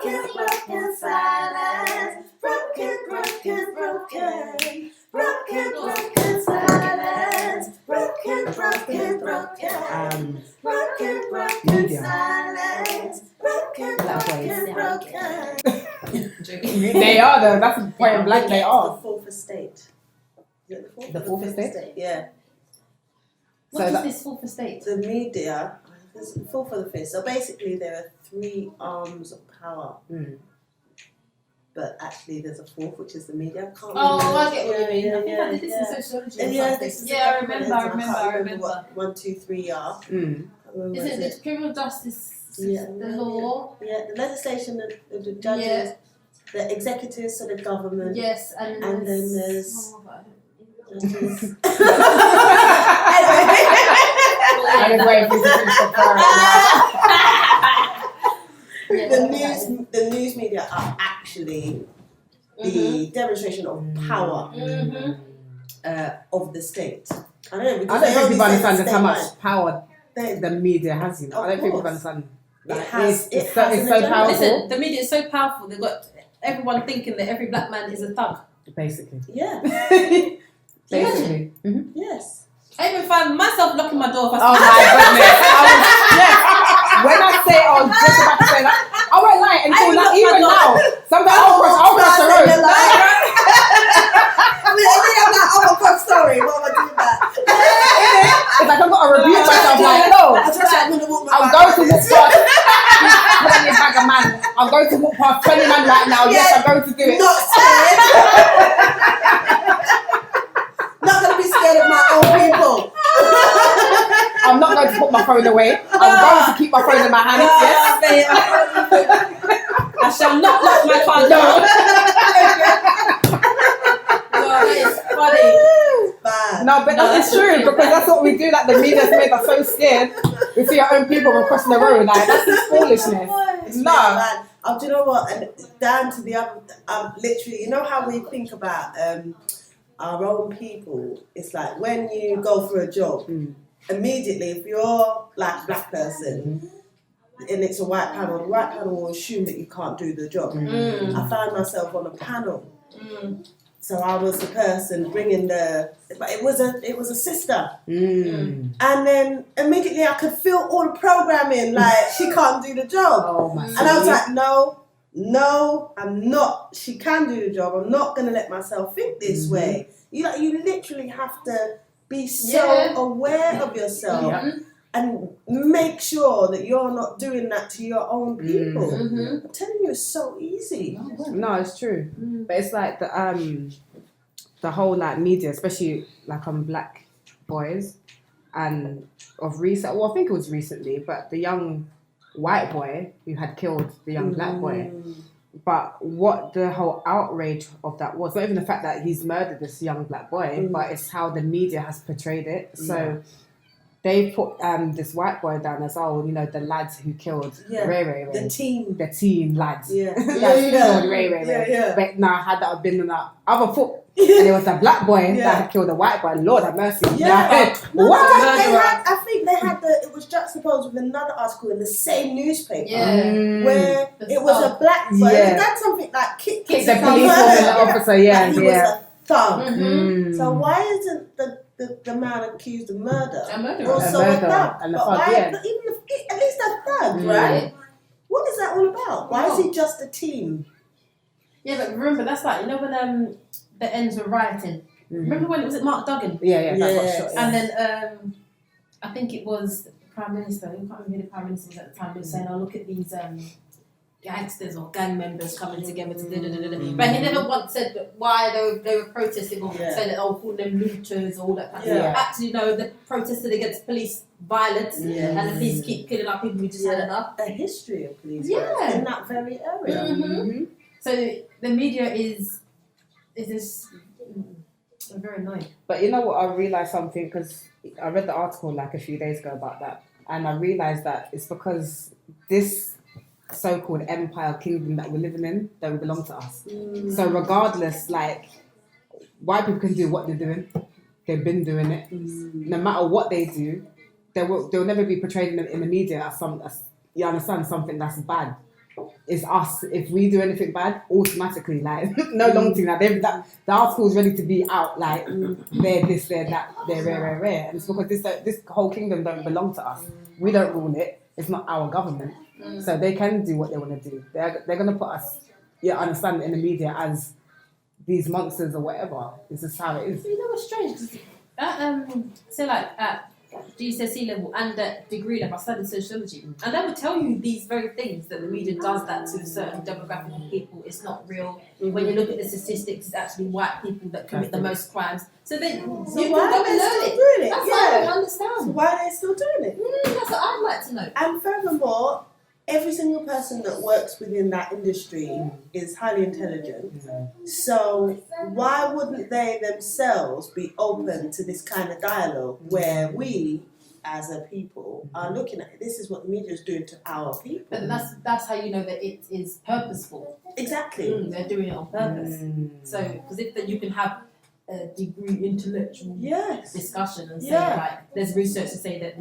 broken, broken silence. Broken, broken, broken. Broken, broken silence. Broken, broken, broken. Broken, broken silence. Broken, broken, broken. They are though. That's the point of blank. They are. The fourth estate. The fourth estate? Yeah. What is this fourth estate? The media. It's the fourth or the fifth. So basically, there are three arms of power. But actually, there's a fourth, which is the media. I get what you mean. I think I did this in sociology. I remember. What 1, 2, 3 are. Isn't it the criminal justice? The law. Yeah, the legislation, the judges, the executives, so the government. Yes, and then there's. Judges. The news media are actually the demonstration of power of the state. I don't know. I don't think people understand just how much power the media has. I don't think people understand. It's so powerful. Listen, the media is so powerful. They've got everyone thinking that every black man is a thug. Basically. Yeah. Basically. Yes. I even find myself locking my door. Oh my goodness. When I say I was just about to say that, I won't lie until now, even now. Sometimes I'll cross the road. I think I'm like, oh, God, sorry. What am I doing that? It's like I've got to rebuke myself. Like, no. I'm going to walk past. Put on your bag of man. I'm going to walk past 20 men right now. Yes, I'm going to do it. Not scared. Not going to be scared of my own people. I'm not going to put my phone away. I'm going to keep my phone in my hand. Yes. I shall not lock my car door. It's funny. No, but that's true because that's what we do. Like the media's made us so scared. We see our own people crossing the road. Like that's just foolishness. No. Do you know what? And down to the other, literally, you know how we think about our own people. It's like when you go for a job. Immediately, if you're like a black person and it's a white panel, the white panel will assume that you can't do the job. I found myself on a panel, so I was the person bringing but it was a sister, and then immediately I could feel all the programming like she can't do the job, and I was like, no, I'm not. She can do the job. I'm not going to let myself think this way. You literally have to be so aware of yourself and make sure that you're not doing that to your own people. I'm telling you, it's so easy. No, it's true. But it's like the whole like media, especially like on black boys, and of recent. Well, I think it was recently, but the young white boy who had killed the young black boy. But what the whole outrage of that was, not even the fact that he's murdered this young black boy, but it's how the media has portrayed it. So they put this white boy down as, the lads who killed Ray. The teen lads. Yeah. Killed Ray. Yeah. But now, had that been on that other foot, and it was a black boy that had killed a white boy, Lord have mercy. I think they had it was juxtaposed with another article in the same newspaper where it was a black boy. It had something like kick the police officer, he was a thug. So why isn't the man accused of murder also a thug? And but why, at least a thug, right? What is that all about? Why is he just a team? Yeah, but remember, that's like, when the ends were rioting. Remember when it was Mark Duggan? Yeah, that got shot. And then I think it was the Prime Minister, I can't remember who the Prime Minister was at the time, he was saying, look at these gangsters or gang members coming together to But he never once said why they were protesting or saying that, calling them looters or all that kind of stuff. Actually, no, they protested against police violence and the police keep killing our people. We just had enough. A history of police violence in that very area. So the media is just very annoying. But you know what? I realised something because I read the article like a few days ago about that, and I realised that it's because this so-called empire kingdom that we're living in don't belong to us. So regardless, like white people can do what they're doing, they've been doing it. No matter what they do, they'll never be portrayed in the media as you understand, something that's bad. it's us. If we do anything bad, automatically, like, no long thing. Like, the article's ready to be out. Like, they're this, they're that, they're rare. And it's because this whole kingdom don't belong to us. We don't rule it. It's not our government. So they can do what they want to do. They're going to put us, understand it in the media as these monsters or whatever. This is how it is. You know what's strange? So like at GCSE level and at degree level, I studied sociology, and they would tell you these very things, that the media does that to a certain demographic of people. It's not real. When you look at the statistics, it's actually white people that commit the most crimes. So then you why can go are and they learn still it. doing it? That's what I don't understand. So why are they still doing it? That's what I'd like to know. And furthermore, every single person that works within that industry is highly intelligent. So why wouldn't they themselves be open to this kind of dialogue where we, as a people, are looking at it? This is what the media is doing to our people. But that's how you know that it is purposeful. Exactly. They're doing it on purpose. So because if then you can have a degree intellectual discussion and say like there's research to say that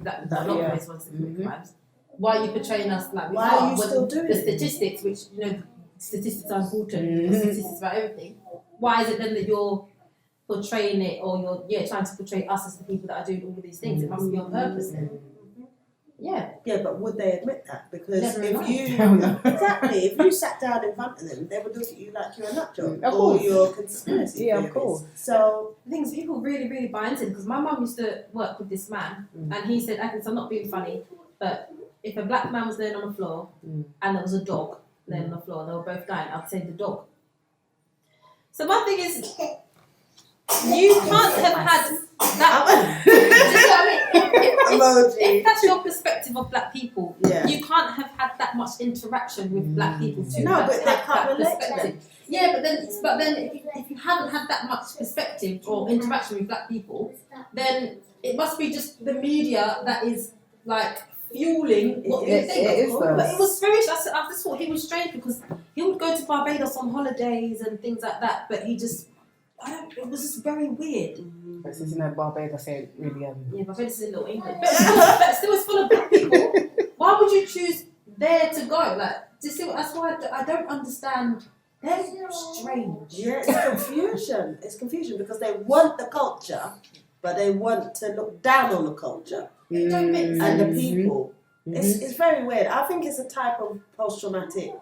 that a lot of ways ones that commit crimes. Why are you portraying us like we Why are? are you still doing the it? statistics, which statistics are important, the statistics about everything. Why is it then that you're portraying it, or you're trying to portray us as the people that are doing all of these things? It must be on purpose then. Yeah, but would they admit that? Because Never if mind. if you sat down in front of them, they would look at you like you're a nut job Of or course. you're a conspiracy Yeah, of theorist. course. So the thing is, people really, really buy into it, because my mum used to work with this man, and he said, Agnes, I'm not being funny, but if a black man was laying on the floor and there was a dog laying on the floor, they were both dying, I'd say the dog. So my thing is, you can't have had that. Do you know what I mean? If that's your perspective of black people, you can't have had that much interaction with black people to No, have but they that can't relate to perspective. Yeah, but then if you haven't had that much perspective or interaction with black people, then it must be just the media that is like fueling what you think. It is But it was very. I just thought he was strange, because he would go to Barbados on holidays and things like that, but he just. It was just very weird. But since Barbados ain't really Yeah, Barbados is in Little England, but still it's full of black people. Why would you choose there to go? Like, do you see? That's why I don't understand. They're strange. Yeah, it's confusion. It's confusion because they want the culture, but they want to look down on the culture It don't make sense. and the people. It's very weird. I think it's a type of post-traumatic,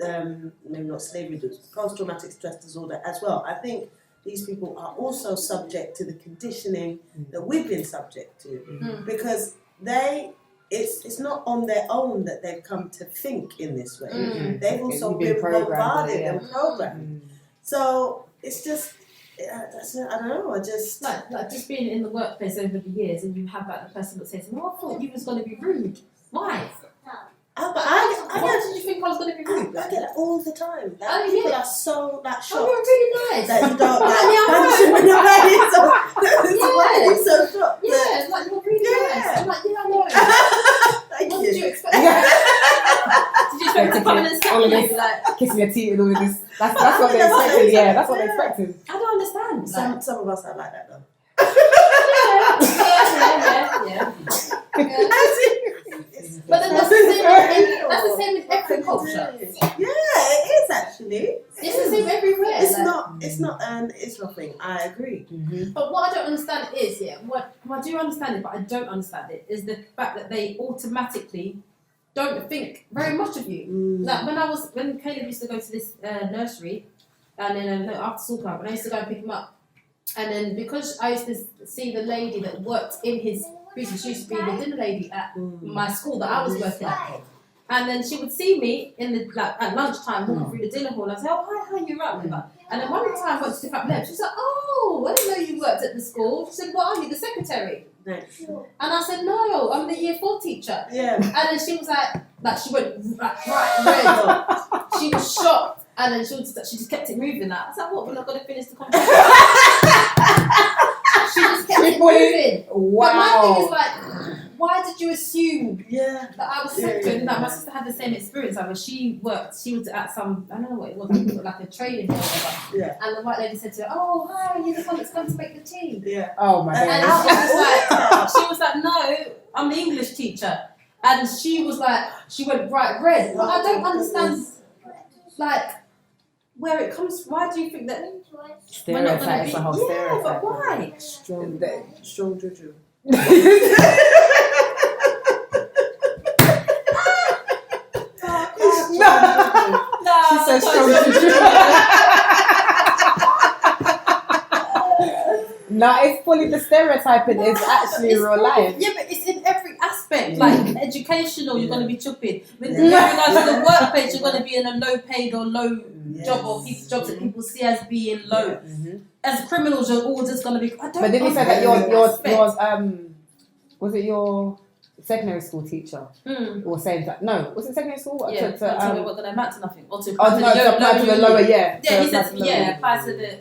maybe not slavery, post-traumatic stress disorder as well. I think these people are also subject to the conditioning that we've been subject to, because it's not on their own that they've come to think in this way. They've also been bombarded and programmed. So it's just, I don't know, I just... Like just being in the workplace over the years, and you have like the person that says, "No, I thought you was going to be rude." Why? Why did you think I was going to be rude? I get it all the time. Oh, People yeah. are so shocked. Oh, you're really nice. That you don't Yeah, punch them in the face. Why are you so shocked? Yeah, it's like, you're really nice. I'm like, yeah, I know. Thank What you. did you expect? Did you expect to come in and all slap of you? this, Like, kissing your teeth and all of this. That's what they expected. Yeah, that's what they expected. I don't understand. Like, Some of us are like that though. yeah. But then that's the same in every culture. Yeah, it is actually. It's the same everywhere. It's not an Islam thing. I agree. But what I don't understand is, what I do understand it, but I don't understand it, is the fact that they automatically don't think very much of you. Like when Caleb used to go to this nursery, and then after school club, and I used to go and pick him up, and then because I used to see the lady that worked in his business, she used to be the dinner lady at my school that I was working at. And then she would see me in the at lunchtime walking through the dinner hall. I'd say, "Oh, hi, you're up." And then one time I went to pick up Lem. She was like, "Oh, I didn't know you worked at the school." She said, "What are you, the secretary?" Nice. And I said, "No, I'm the year 4 teacher." Yeah. And then she was like she went bright red. She was shocked. And then she just kept it moving. I was like, "What? We're not going to finish the conversation." She just kept it moving. Wow. But my thing is like, why did you assume Yeah. that I was secretary? Like, my sister had the same experience. Like, when she was at some, I don't know what it was, like a training or whatever. Yeah. And the white lady said to her, "Oh, hi, you're the one that's going to make the tea." Yeah. Oh my And god. she was like, "No, I'm the English teacher." And she was like, she went bright red. But I don't understand, like, where it comes from. Why do you think that we're not going to be? It's a whole stereotype. But why? Strong juju. She said strong juju. No, it's fully the stereotyping is actually real life. Yeah, but it's in every aspect. Like educational, you're going to be chopping. With regards to the workplace, you're going to be in a low paid or low job or jobs that people see as being low. As criminals, you're all just going to be. I don't. But didn't you say that your was it your secondary school teacher was saying that? No, was it secondary school? What did they amount to nothing? Or to apply to the lower, yeah. Yeah, he said, apply to the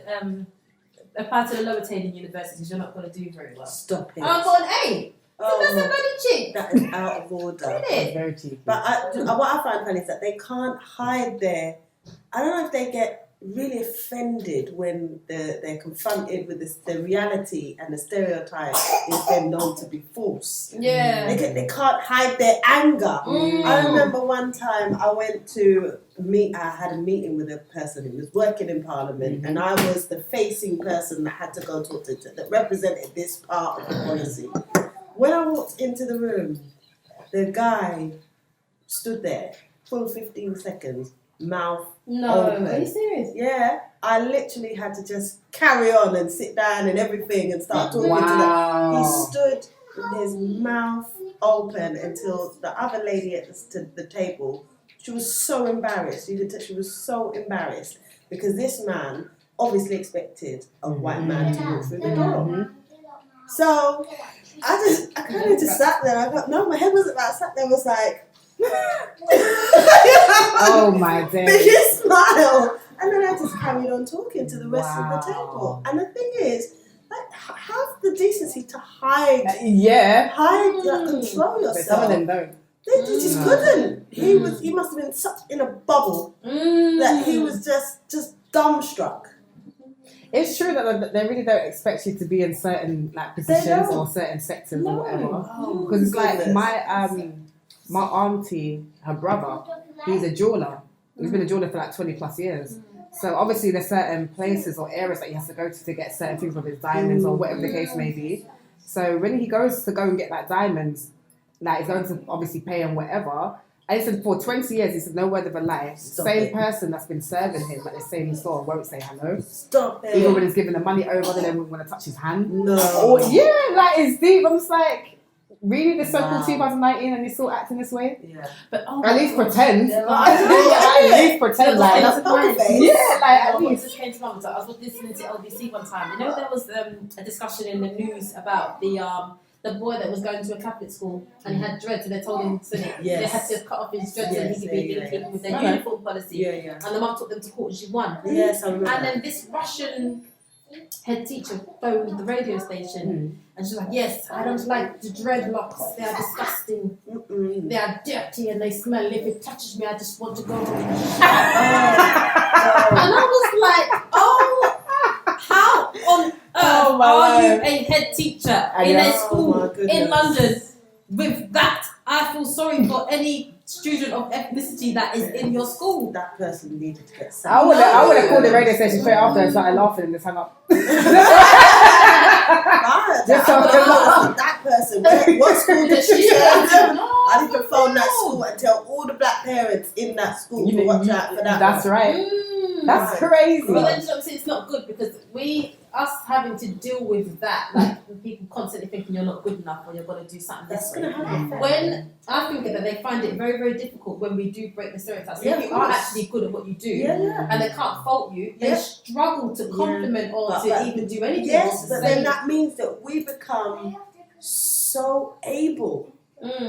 apply to the lower tailing universities. You're not going to do very well. Stop it. And I got an A. Oh, that's a bloody cheat. That is out of order. That's very cheeky. But what I find funny is that they can't hide their. I don't know if they get really offended when they're confronted with the reality and the stereotype is then known to be false. Yeah. They can't hide their anger. I remember one time I went to I had a meeting with a person who was working in Parliament, and I was the facing person that had to go talk to that represented this part of the policy. When I walked into the room, the guy stood there for 15 seconds, mouth open. Are you serious? Yeah, I literally had to just carry on and sit down and everything and start talking to them. He stood with his mouth open until the other lady at the table, she was so embarrassed. You could tell she was so embarrassed because this man obviously expected a white man to walk through the door. So I kind of just sat there. My head wasn't about sat there. Was like, oh my days. Biggest smile. And then I just carried on talking to the rest of the table. And the thing is, like, have the decency to hide. Control yourself. But some of them don't. They just couldn't. He must have been such in a bubble that he was just dumbstruck. It's true that they really don't expect you to be in certain like positions or certain sectors or whatever. Because it's like my auntie, her brother, he's a jeweler. He's been a jeweler for like 20 plus years. So obviously there's certain places or areas that he has to go to get certain things with his diamonds or whatever the case may be. So when he goes to go and get that diamonds, like he's going to obviously pay him whatever. And he said for 20 years, he said no word of a lie. Same person that's been serving him at the same store won't say hello. Stop it. Even when he's giving the money over, they don't want to touch his hand. No. Or like it's deep. I'm just like, really, this so-called 2019 and you're still acting this way? Yeah. But at least pretend. At least pretend like that's nice. Yeah, like at least. Just came to mind. I was listening to LBC one time. You know, there was a discussion in the news about the boy that was going to a Catholic school and he had dreads and they told him they had to cut off his dreads and he could be keeping with their uniform policy. And the mum took them to court and she won. Yes, I remember. And then this Russian head teacher phoned the radio station and she's like, yes, I don't like the dreadlocks. They are disgusting. They are dirty and they smell. If it touches me, I just want to go. And I was like, how on earth are you a head teacher in a school in London with that? I feel sorry for any student of ethnicity that is in your school. That person needed to get sacked. I would have called the radio station straight after and started laughing and just hung up. That person. What school did she serve? I need to phone that school and tell all the black parents in that school to watch out for that. That's right. That's crazy. Well, then it's not good because us having to deal with that, like people constantly thinking you're not good enough or you're going to do something That's going to happen. When I think that they find it very, very difficult when we do break the stereotypes. If you are actually good at what you do and they can't fault you, they struggle to compliment or to even do anything. Yes, but then that means that we become so able.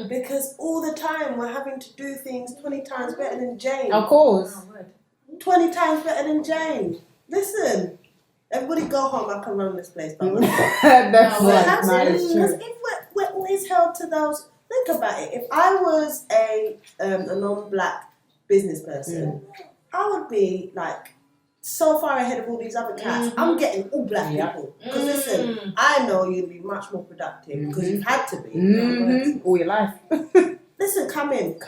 Because all the time we're having to do things 20 times better than Jane. Of course. 20 times better than Jane. Listen, everybody go home. I can run this place. That's right. Because if we're always held to those, think about it. If I was a non-black business person, I would be like so far ahead of all these other cats. I'm getting all black people. Because listen, I know you'll be much more productive because you've had to be. All your life. listen, come in.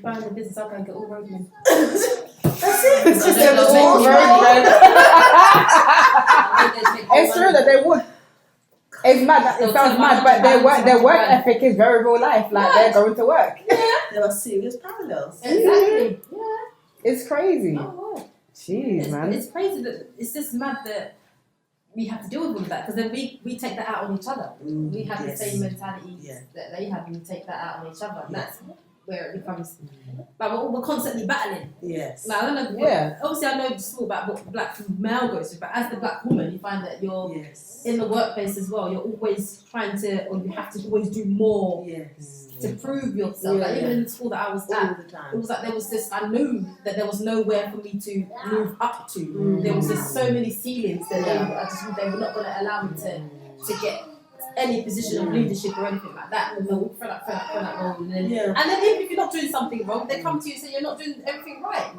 Buying the business, I'll go and get all roadmen. That's it. It's just I don't a know, It's true that they would. It's mad. It sounds mad, but their work ethic is very real life. Like they're going to work. There are serious parallels. Exactly. Yeah. It's crazy. Oh, wow. Jeez, man. It's crazy that it's just mad that we have to deal with all of that because then we take that out on each other. We have the same mentality that they have, and we take that out on each other. And that's where it becomes like we're constantly battling. Yes. Like, I don't know. Obviously, I know small about what black male goes through, but as the black woman, you find that you're in the workplace as well. You're always trying to, or you have to always do more to prove yourself. Like even in the school that I was at, it was like there was this. I knew that there was nowhere for me to move up to. There was just so many ceilings that they were not going to allow me to get any position of leadership or anything like that. And they'll fill up role. And then even if you're not doing something wrong, they come to you and say you're not doing everything right.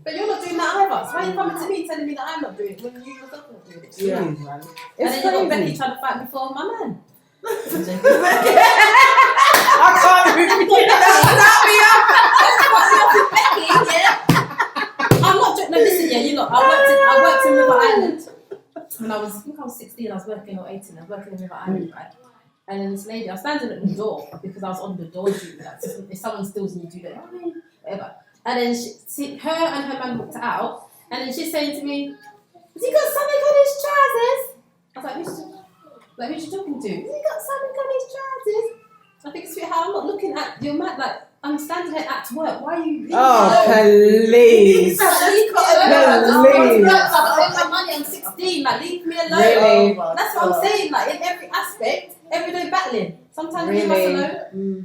But you're not doing that either. So why are you coming to me telling me that I'm not doing it when you yourself are not doing it? Yeah, man. And then you got Becky trying to fight me for my man. I can't repeat I'm not joking. No, listen, you lot. I worked in River Island when I think I was 16. I was working or 18. I was working in River Island, right? And then this lady, I was standing at the door because I was on the door duty. Like, if someone steals and you do that, whatever. And then her and her man walked out, and then she's saying to me, "Has he got something on his trousers?" I was like, who's she talking to? Has he got something on his trousers? I think, sweetheart, I'm not looking at your man. Like, I'm standing here at work. Why are you? Please. Please. I got my money. I'm 16. Like, leave me alone. Really? That's what I'm saying. Like, in every aspect, every day battling. Sometimes leave us alone.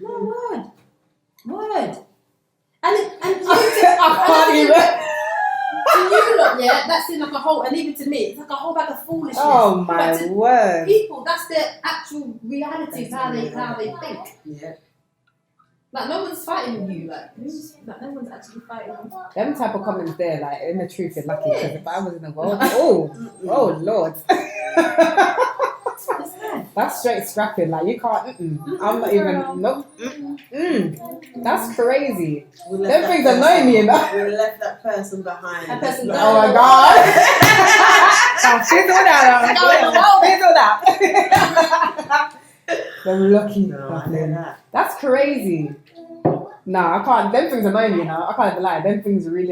No word. And I can't even. to you lot, that seems like a whole, and even to me, it's like a whole bag of foolishness. Oh my word! People, that's their actual reality. It's how they think. Yeah. Like no one's fighting with you. Like no one's actually fighting with you. Them type of comments there, like in the truth, you're lucky. Because if I was in the world, oh Lord. That's straight scrapping. Like you can't. I'm not even. Nope. That's crazy. Them things annoy me, you know. We left that person behind. That person Oh my God. She's all that. She's all that. I'm lucky. No, I know that. That's crazy. Nah, I can't. Them things annoy me, you know. I can't even lie. Them things really